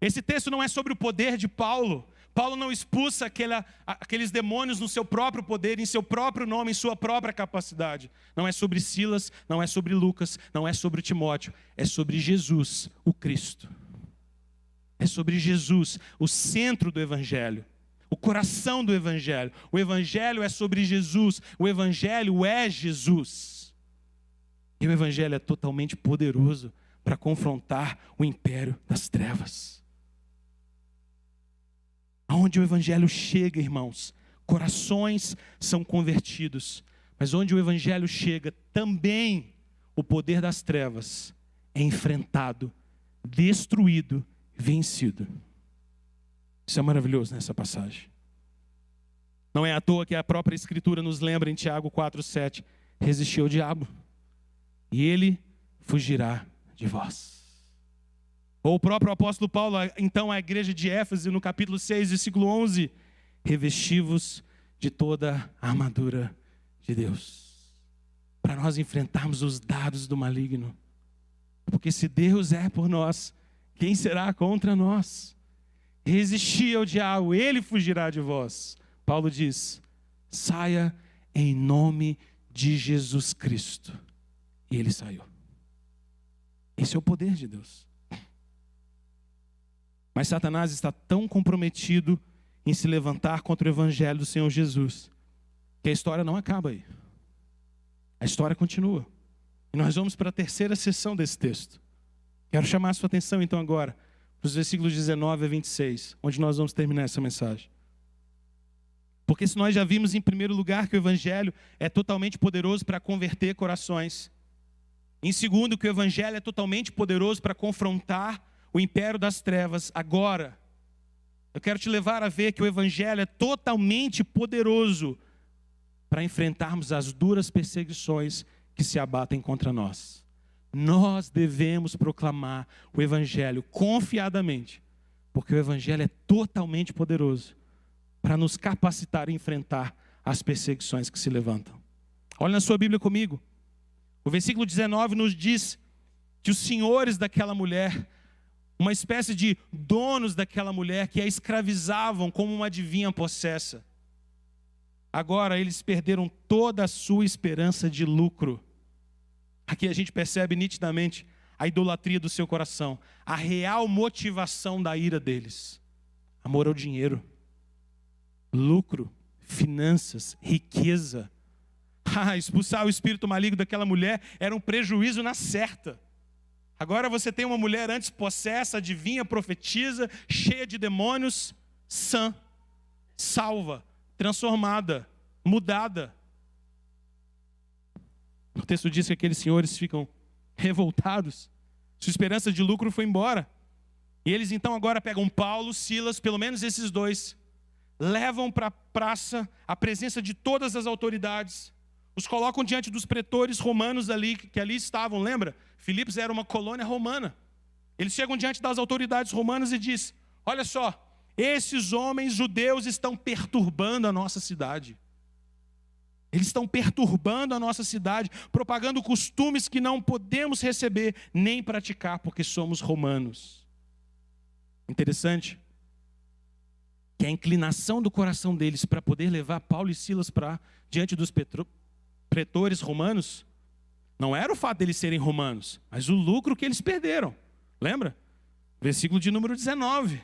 Esse texto não é sobre o poder de Paulo. Paulo não expulsa aqueles demônios no seu próprio poder, em seu próprio nome, em sua própria capacidade. Não é sobre Silas, não é sobre Lucas, não é sobre Timóteo. É sobre Jesus, o Cristo. É sobre Jesus, o centro do Evangelho. O coração do Evangelho. O Evangelho é sobre Jesus. O Evangelho é Jesus. E o Evangelho é totalmente poderoso para confrontar o império das trevas. Aonde o Evangelho chega, irmãos, corações são convertidos. Mas onde o Evangelho chega, também o poder das trevas é enfrentado, destruído, vencido. Isso é maravilhoso nessa passagem. Não é à toa que a própria Escritura nos lembra em Tiago 4,7, resistiu ao diabo, e ele fugirá de vós. Ou o próprio apóstolo Paulo, então, à igreja de Éfeso, no capítulo 6, versículo 11, revesti-vos de toda a armadura de Deus, para nós enfrentarmos os dados do maligno. Porque se Deus é por nós, quem será contra nós? Resisti ao diabo, ele fugirá de vós. Paulo diz, saia em nome de Jesus Cristo. E ele saiu. Esse é o poder de Deus. Mas Satanás está tão comprometido em se levantar contra o Evangelho do Senhor Jesus, que a história não acaba aí. A história continua. E nós vamos para a terceira sessão desse texto. Quero chamar a sua atenção então agora, para os versículos 19 a 26, onde nós vamos terminar essa mensagem. Porque se nós já vimos em primeiro lugar que o Evangelho é totalmente poderoso para converter corações. Em segundo, que o Evangelho é totalmente poderoso para confrontar o império das trevas. Agora, eu quero te levar a ver que o Evangelho é totalmente poderoso para enfrentarmos as duras perseguições que se abatem contra nós. Nós devemos proclamar o Evangelho confiadamente, porque o Evangelho é totalmente poderoso para nos capacitar a enfrentar as perseguições que se levantam. Olha na sua Bíblia comigo. O versículo 19 nos diz que os senhores daquela mulher, uma espécie de donos daquela mulher que a escravizavam como uma adivinha possessa, agora eles perderam toda a sua esperança de lucro. Aqui a gente percebe nitidamente a idolatria do seu coração, a real motivação da ira deles. Amor ao dinheiro, lucro, finanças, riqueza. Expulsar o espírito maligno daquela mulher era um prejuízo na certa. Agora você tem uma mulher antes possessa, adivinha, profetiza, cheia de demônios, sã, salva, transformada, mudada. O texto diz que aqueles senhores ficam revoltados. Sua esperança de lucro foi embora. E eles então agora pegam Paulo, Silas, pelo menos esses dois, levam para a praça, a presença de todas as autoridades, os colocam diante dos pretores romanos ali, que ali estavam, lembra? Filipos era uma colônia romana. Eles chegam diante das autoridades romanas e dizem, olha só, esses homens judeus estão perturbando a nossa cidade. Eles estão perturbando a nossa cidade, propagando costumes que não podemos receber nem praticar, porque somos romanos. Interessante que a inclinação do coração deles para poder levar Paulo e Silas para diante dos pretores romanos não era o fato deles serem romanos, mas o lucro que eles perderam. Lembra? Versículo de número 19.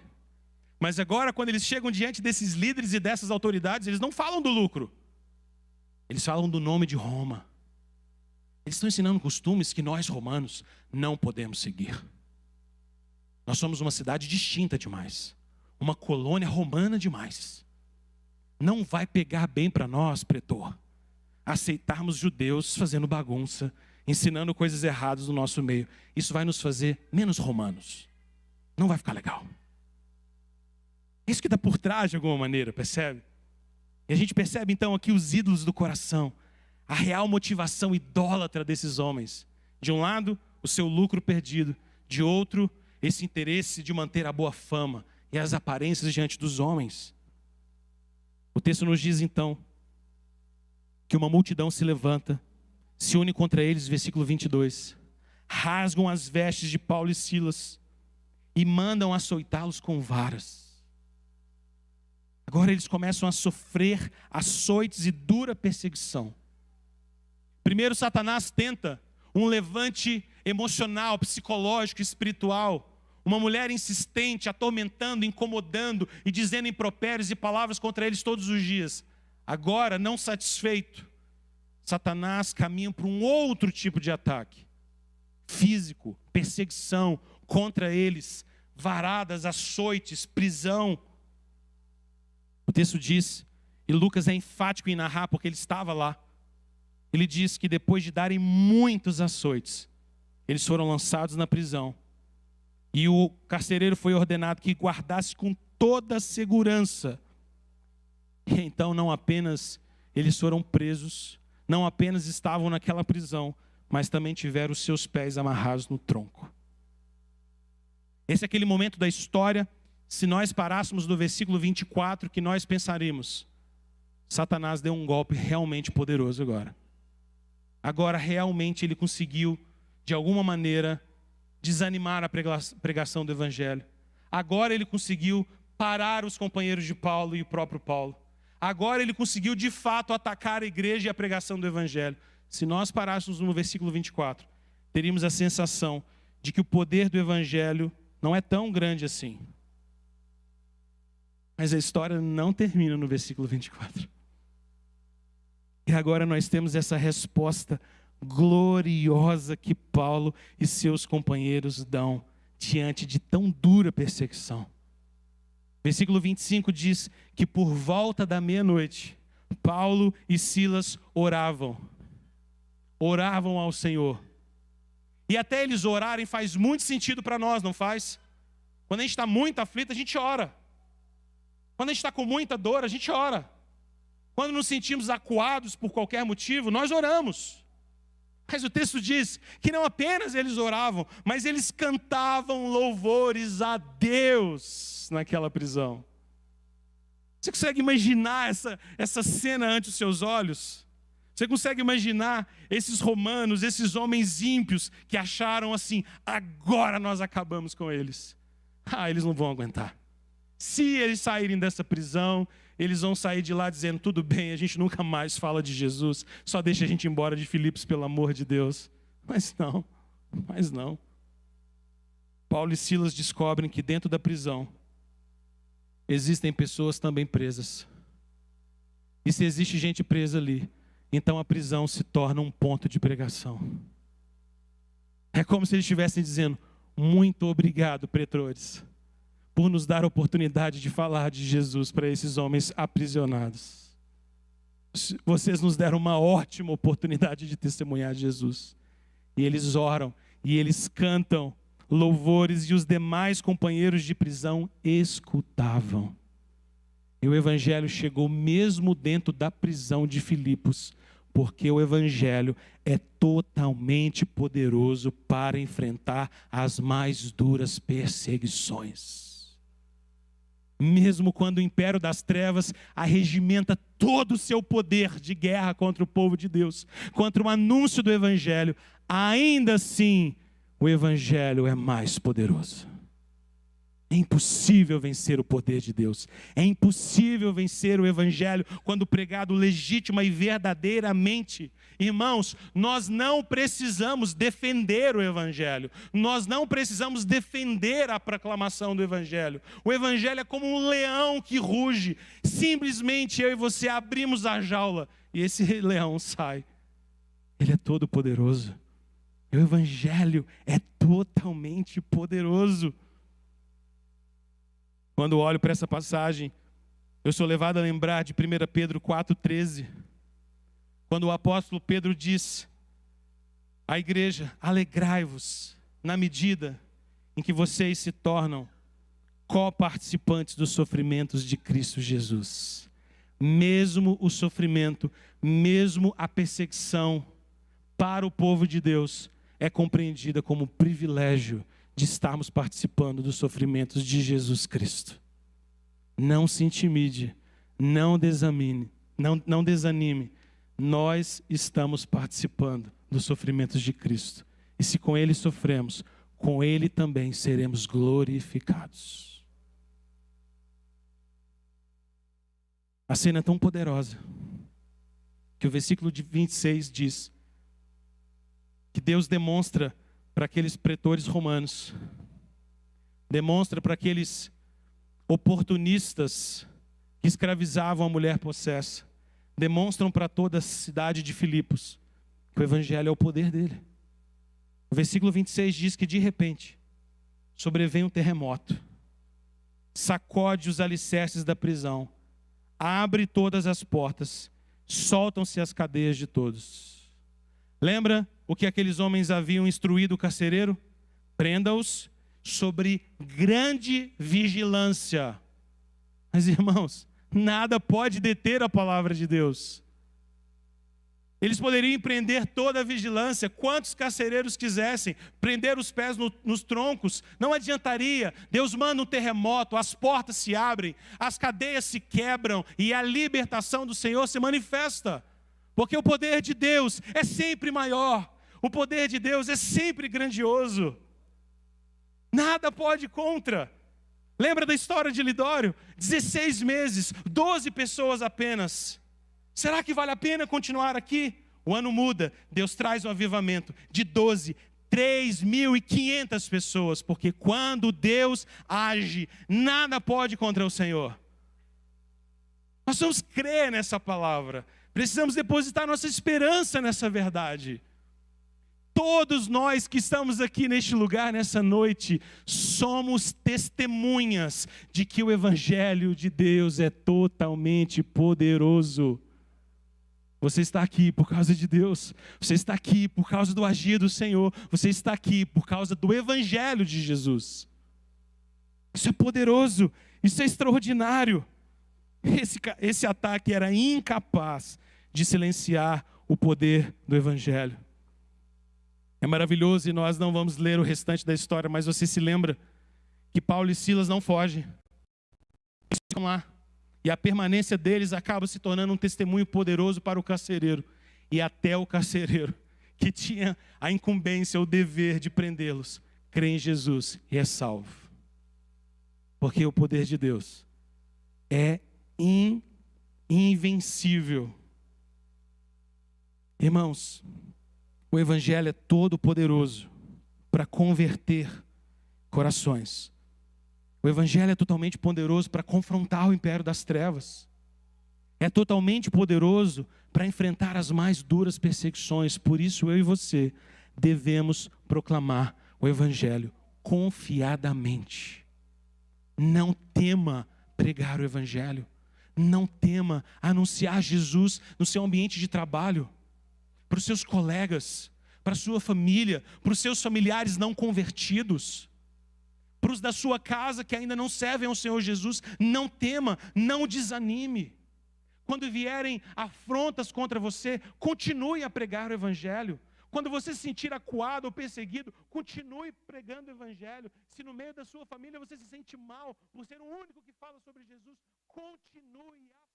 Mas agora, quando eles chegam diante desses líderes e dessas autoridades, eles não falam do lucro. Eles falam do nome de Roma. Eles estão ensinando costumes que nós, romanos, não podemos seguir. Nós somos uma cidade distinta demais. Uma colônia romana demais. Não vai pegar bem para nós, pretor, aceitarmos judeus fazendo bagunça, ensinando coisas erradas no nosso meio. Isso vai nos fazer menos romanos. Não vai ficar legal. É isso que está por trás de alguma maneira, percebe? E a gente percebe então aqui os ídolos do coração. A real motivação idólatra desses homens. De um lado, o seu lucro perdido. De outro, esse interesse de manter a boa fama e as aparências diante dos homens. O texto nos diz então que uma multidão se levanta, se une contra eles, versículo 22. Rasgam as vestes de Paulo e Silas e mandam açoitá-los com varas. Agora eles começam a sofrer açoites e dura perseguição. Primeiro, Satanás tenta um levante emocional, psicológico, espiritual. Uma mulher insistente, atormentando, incomodando e dizendo impropérios e palavras contra eles todos os dias. Agora, não satisfeito, Satanás caminha para um outro tipo de ataque. Físico, perseguição contra eles, varadas, açoites, prisão. O texto diz, e Lucas é enfático em narrar porque ele estava lá. Ele diz que depois de darem muitos açoites, eles foram lançados na prisão. E o carcereiro foi ordenado que guardasse com toda a segurança. E então não apenas eles foram presos, não apenas estavam naquela prisão, mas também tiveram os seus pés amarrados no tronco. Esse é aquele momento da história, se nós parássemos no versículo 24, que nós pensaríamos, Satanás deu um golpe realmente poderoso agora. Agora realmente ele conseguiu, de alguma maneira, desanimar a pregação do evangelho. Agora ele conseguiu parar os companheiros de Paulo e o próprio Paulo. Agora ele conseguiu de fato atacar a igreja e a pregação do evangelho. Se nós parássemos no versículo 24, teríamos a sensação de que o poder do evangelho não é tão grande assim. Mas a história não termina no versículo 24. E agora nós temos essa resposta gloriosa que Paulo e seus companheiros dão diante de tão dura perseguição. Versículo 25 diz que por volta da meia-noite, Paulo e Silas oravam ao Senhor. E até eles orarem faz muito sentido para nós, não faz? Quando a gente está muito aflito, a gente ora. Quando a gente está com muita dor, a gente ora. Quando nos sentimos acuados por qualquer motivo, nós oramos. Mas o texto diz que não apenas eles oravam, mas eles cantavam louvores a Deus naquela prisão. Você consegue imaginar essa cena ante os seus olhos? Você consegue imaginar esses romanos, esses homens ímpios que acharam assim, agora nós acabamos com eles. Eles não vão aguentar. Se eles saírem dessa prisão, eles vão sair de lá dizendo, tudo bem, a gente nunca mais fala de Jesus, só deixa a gente embora de Filipos, pelo amor de Deus. Mas não. Paulo e Silas descobrem que dentro da prisão existem pessoas também presas. E se existe gente presa ali, então a prisão se torna um ponto de pregação. É como se eles estivessem dizendo, muito obrigado, pretores, por nos dar a oportunidade de falar de Jesus para esses homens aprisionados. Vocês nos deram uma ótima oportunidade de testemunhar de Jesus. E eles oram, e eles cantam louvores, e os demais companheiros de prisão escutavam. E o evangelho chegou mesmo dentro da prisão de Filipos, porque o evangelho é totalmente poderoso para enfrentar as mais duras perseguições. Mesmo quando o império das trevas arregimenta todo o seu poder de guerra contra o povo de Deus, contra o anúncio do evangelho, ainda assim o evangelho é mais poderoso. É impossível vencer o poder de Deus. É impossível vencer o Evangelho quando pregado legítima e verdadeiramente. Irmãos, nós não precisamos defender o Evangelho. Nós não precisamos defender a proclamação do Evangelho. O Evangelho é como um leão que ruge. Simplesmente eu e você abrimos a jaula e esse leão sai. Ele é todo poderoso. O Evangelho é totalmente poderoso. Quando olho para essa passagem, eu sou levado a lembrar de 1 Pedro 4,13, quando o apóstolo Pedro diz à igreja: alegrai-vos na medida em que vocês se tornam coparticipantes dos sofrimentos de Cristo Jesus. Mesmo o sofrimento, mesmo a perseguição para o povo de Deus é compreendida como privilégio de estarmos participando dos sofrimentos de Jesus Cristo. Não se intimide, não desanime. Nós estamos participando dos sofrimentos de Cristo. E se com Ele sofremos, com Ele também seremos glorificados. A cena é tão poderosa que o versículo 26 diz que Deus demonstra para aqueles pretores romanos, demonstra para aqueles oportunistas que escravizavam a mulher possessa, demonstram para toda a cidade de Filipos que o Evangelho é o poder dele. O versículo 26 diz que de repente sobrevém um terremoto, sacode os alicerces da prisão, abre todas as portas, soltam-se as cadeias de todos. Lembra o que aqueles homens haviam instruído o carcereiro? Prenda-os sobre grande vigilância. Mas, irmãos, nada pode deter a palavra de Deus. Eles poderiam prender toda a vigilância, quantos carcereiros quisessem, prender os pés nos troncos, não adiantaria. Deus manda um terremoto, as portas se abrem, as cadeias se quebram e a libertação do Senhor se manifesta. Porque o poder de Deus é sempre maior, o poder de Deus é sempre grandioso. Nada pode contra. Lembra da história de Lidório? 16 meses, 12 pessoas apenas. Será que vale a pena continuar aqui? O ano muda, Deus traz um avivamento de 12, 3.500 pessoas, porque quando Deus age, nada pode contra o Senhor. Nós vamos crer nessa palavra, precisamos depositar nossa esperança nessa verdade. Todos nós que estamos aqui neste lugar, nessa noite, somos testemunhas de que o Evangelho de Deus é totalmente poderoso. Você está aqui por causa de Deus, você está aqui por causa do agir do Senhor, você está aqui por causa do Evangelho de Jesus. Isso é poderoso, isso é extraordinário. Esse ataque era incapaz de silenciar o poder do Evangelho. É maravilhoso e nós não vamos ler o restante da história, mas você se lembra que Paulo e Silas não fogem. Eles ficam lá. E a permanência deles acaba se tornando um testemunho poderoso para o carcereiro. E até o carcereiro, que tinha a incumbência, o dever de prendê-los, crê em Jesus e é salvo. Porque o poder de Deus é invencível. Irmãos, o Evangelho é todo poderoso para converter corações. O Evangelho é totalmente poderoso para confrontar o império das trevas. É totalmente poderoso para enfrentar as mais duras perseguições. Por isso eu e você devemos proclamar o Evangelho confiadamente. Não tema pregar o Evangelho. Não tema anunciar Jesus no seu ambiente de trabalho, para os seus colegas, para a sua família, para os seus familiares não convertidos, para os da sua casa que ainda não servem ao Senhor Jesus. Não tema, não desanime. Quando vierem afrontas contra você, continue a pregar o Evangelho. Quando você se sentir acuado ou perseguido, continue pregando o Evangelho. Se no meio da sua família você se sente mal por ser o único que fala sobre Jesus, continue a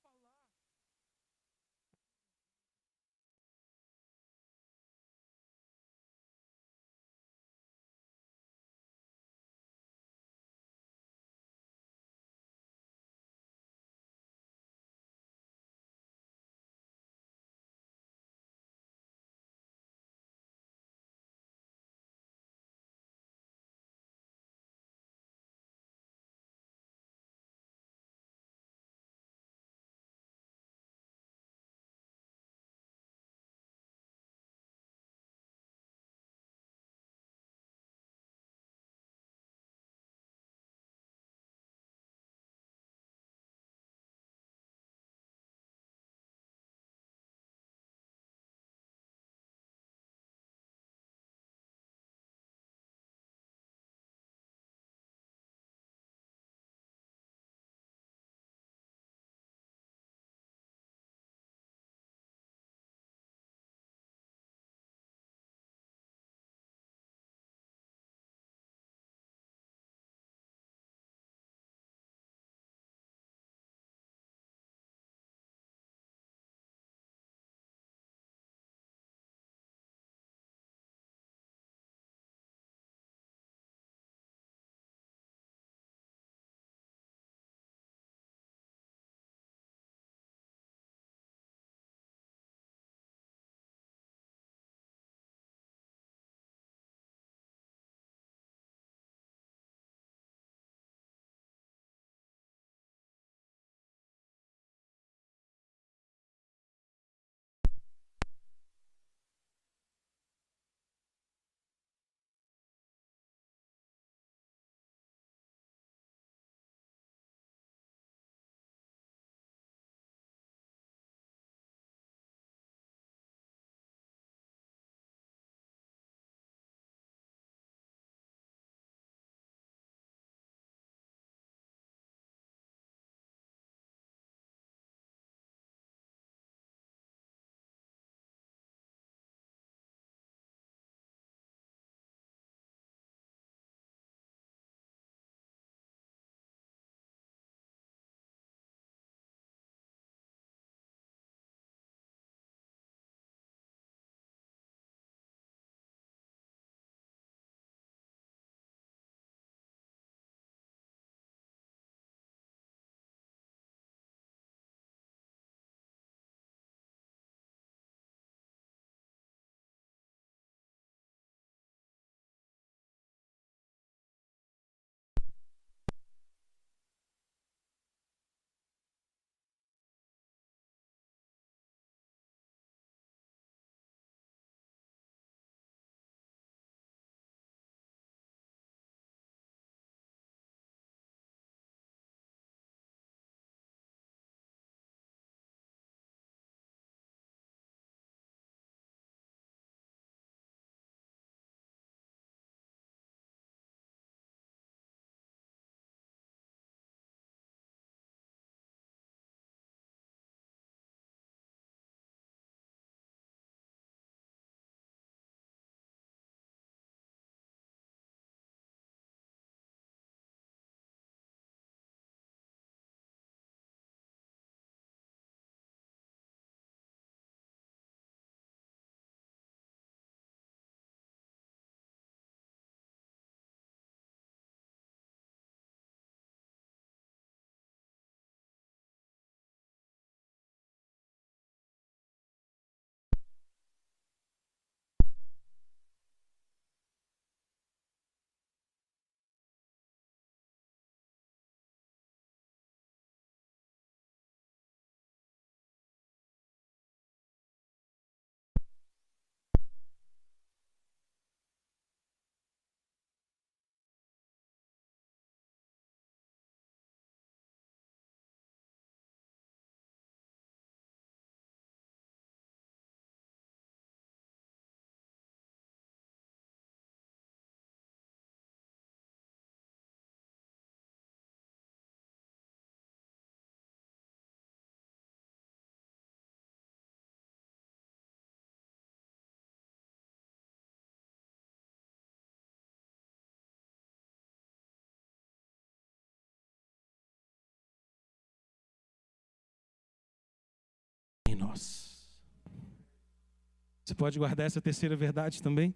nós. Você pode guardar essa terceira verdade também?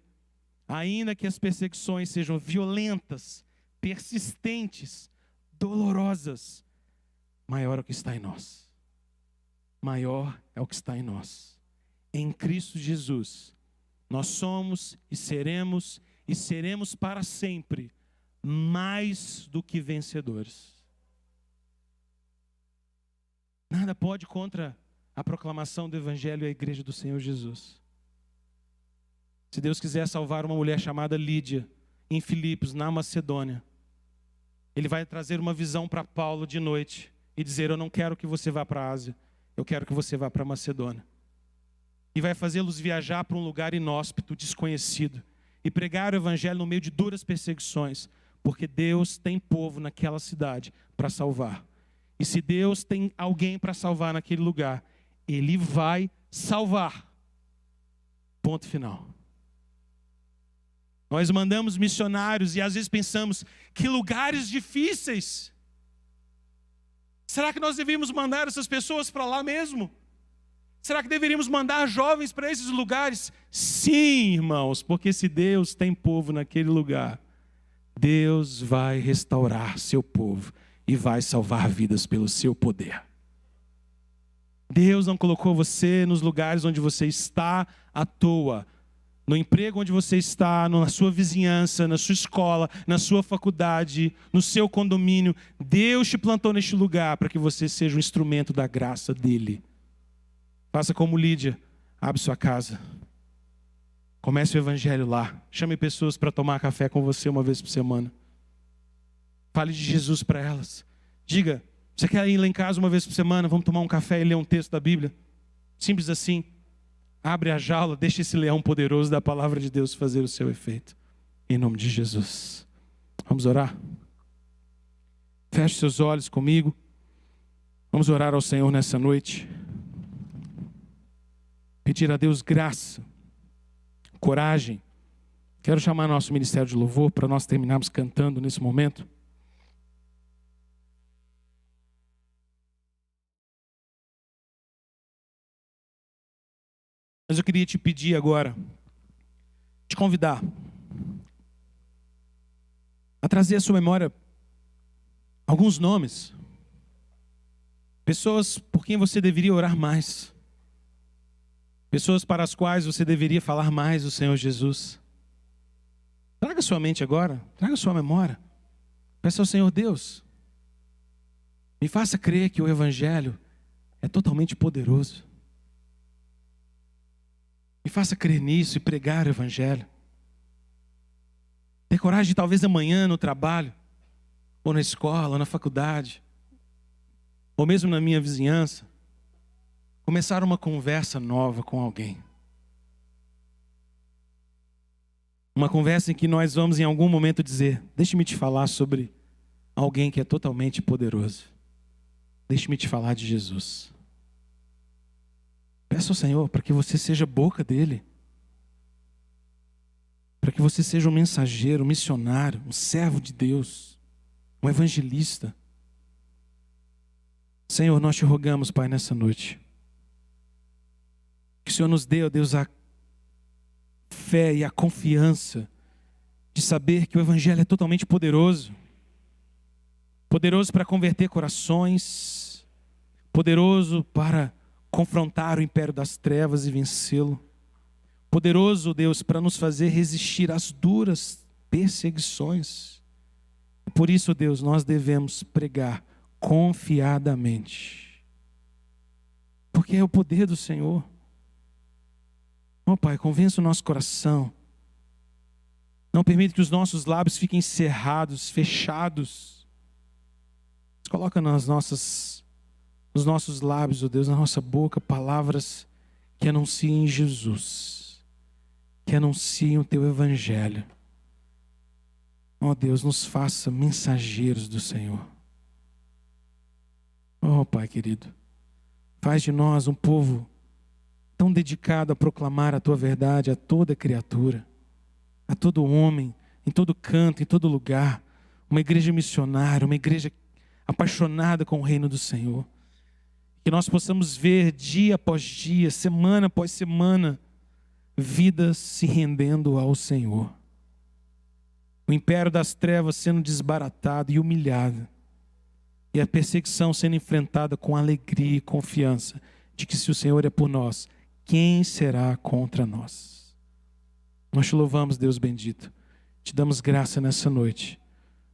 Ainda que as perseguições sejam violentas, persistentes, dolorosas, maior é o que está em nós. Maior é o que está em nós. Em Cristo Jesus, nós somos e seremos para sempre mais do que vencedores. Nada pode contra a proclamação do Evangelho e a igreja do Senhor Jesus. Se Deus quiser salvar uma mulher chamada Lídia, em Filipos, na Macedônia, Ele vai trazer uma visão para Paulo de noite e dizer: eu não quero que você vá para a Ásia, eu quero que você vá para a Macedônia. E vai fazê-los viajar para um lugar inóspito, desconhecido, e pregar o Evangelho no meio de duras perseguições, porque Deus tem povo naquela cidade para salvar. E se Deus tem alguém para salvar naquele lugar, Ele vai salvar. Ponto final. Nós mandamos missionários e às vezes pensamos: que lugares difíceis. Será que nós deveríamos mandar essas pessoas para lá mesmo? Será que deveríamos mandar jovens para esses lugares? Sim, irmãos, porque se Deus tem povo naquele lugar, Deus vai restaurar seu povo e vai salvar vidas pelo seu poder. Deus não colocou você nos lugares onde você está à toa. No emprego onde você está, na sua vizinhança, na sua escola, na sua faculdade, no seu condomínio. Deus te plantou neste lugar para que você seja um instrumento da graça dEle. Faça como Lídia, abre sua casa. Comece o Evangelho lá. Chame pessoas para tomar café com você uma vez por semana. Fale de Jesus para elas. Diga: você quer ir lá em casa uma vez por semana? Vamos tomar um café e ler um texto da Bíblia? Simples assim. Abre a jaula, deixa esse leão poderoso da palavra de Deus fazer o seu efeito. Em nome de Jesus. Vamos orar? Feche seus olhos comigo. Vamos orar ao Senhor nessa noite. Pedir a Deus graça, coragem. Quero chamar nosso ministério de louvor para nós terminarmos cantando nesse momento. Mas eu queria te pedir agora, te convidar a trazer à sua memória alguns nomes, pessoas por quem você deveria orar mais, pessoas para as quais você deveria falar mais do Senhor Jesus. Traga sua mente agora, traga sua memória. Peça ao Senhor: Deus, me faça crer que o Evangelho é totalmente poderoso. Me faça crer nisso e pregar o Evangelho. Ter coragem de talvez amanhã no trabalho, ou na escola, ou na faculdade, ou mesmo na minha vizinhança, começar uma conversa nova com alguém. Uma conversa em que nós vamos em algum momento dizer: deixe-me te falar sobre alguém que é totalmente poderoso. Deixe-me te falar de Jesus. Peça ao Senhor para que você seja a boca dele. Para que você seja um mensageiro, um missionário, um servo de Deus, um evangelista. Senhor, nós te rogamos, Pai, nessa noite, que o Senhor nos dê, ó Deus, a fé e a confiança de saber que o Evangelho é totalmente poderoso. Poderoso para converter corações, poderoso para confrontar o império das trevas e vencê-lo. Poderoso, Deus, para nos fazer resistir às duras perseguições. Por isso, Deus, nós devemos pregar confiadamente. Porque é o poder do Senhor. Oh, Pai, convença o nosso coração. Não permita que os nossos lábios fiquem cerrados, fechados. Coloca nos nossos lábios, ó Deus, na nossa boca, palavras que anunciem Jesus, que anunciem o Teu Evangelho. Ó Deus, nos faça mensageiros do Senhor. Ó Pai querido, faz de nós um povo tão dedicado a proclamar a Tua verdade a toda criatura, a todo homem, em todo canto, em todo lugar. Uma igreja missionária, uma igreja apaixonada com o reino do Senhor. Que nós possamos ver dia após dia, semana após semana, vidas se rendendo ao Senhor. O império das trevas sendo desbaratado e humilhado. E a perseguição sendo enfrentada com alegria e confiança de que se o Senhor é por nós, quem será contra nós? Nós te louvamos, Deus bendito. Te damos graça nessa noite.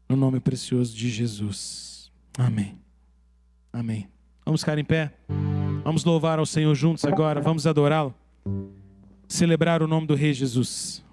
No nome precioso de Jesus. Amém. Amém. Vamos ficar em pé. Vamos louvar ao Senhor juntos agora. Vamos adorá-lo. Celebrar o nome do Rei Jesus.